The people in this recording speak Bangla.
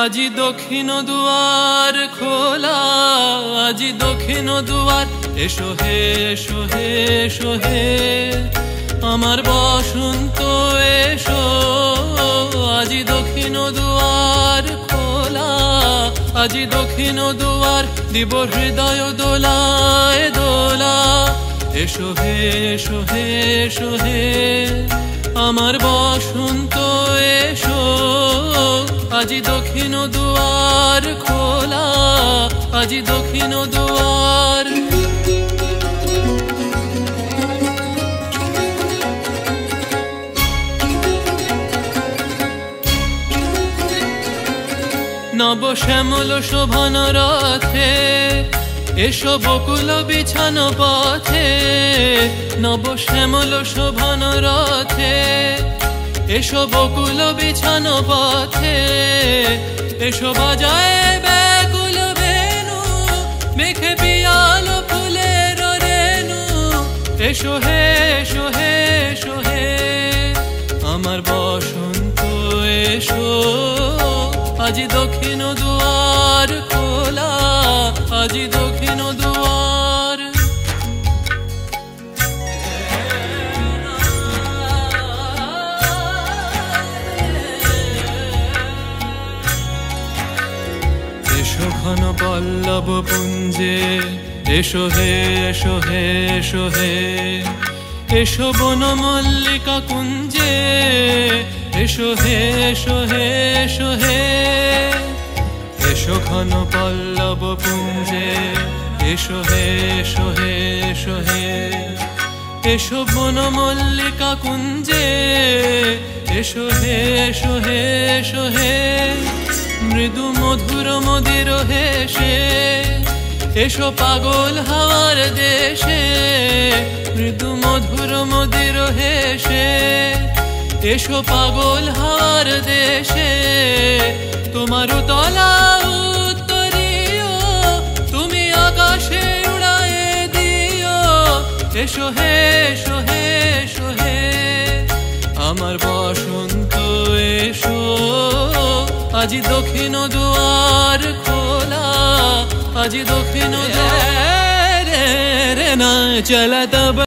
আজি দক্ষিণ দুয়ার খোলা, আজি দক্ষিণ দুয়ার, এসো হে এসো হে এসো হে আমার বসন্ত এসো। আজি দক্ষিণ দুয়ার খোলা, আজি দক্ষিণ দুয়ার, দিব হৃদয় দোলায় দোলা। এসো হে এসো হে এসো হে আমার বসন্ত এসো। আজি দক্ষিণ দুয়ার খোলা, আজি দক্ষিণ দুয়ার। নব শ্যামল শোভন রথে এসো বকুল বিছানো পথে। নব শ্যামল শোভন রথে এসো বকুল বিছানো পথে। এসো বাজায় ব্যাকুল বেনু, মেঘে পিয়াল ফুলের রেণু। এসো হে এসো হে এসো হে আমার বসন্ত এসো। আজি দক্ষিণ দুয়ার খোলা, আজি দক্ষিণ দুয়ার। এসো ঘন পল্লব পুঞ্জে, এসো হে এসো হে এসো হে এসো বন মল্লিকা কুঞ্জে। এসো হে এসো হে এসো হে এসো ঘন পল্লব পুঞ্জে। এসো হে এসো হে এসো হে এসো বন মল্লিকা কুঞ্জে। এসো হে এসো হে এসো হে মৃদু মধুর মদির হেসে। এসো পাগল হাওয়ার দেশে, মৃদু মধুর মদির হেসে। এসো পাগল হাওয়ার দেশে, তোমার তলা উত্তরীয় তুমি আকাশে উড়ায়ে দিও। এসো হে এসো হে এসো হে আমার বসন্ত এসো। আজি দক্ষিণ দুয়ার খোলা, আজি দক্ষিণ দুয়ার। রে না চলা তব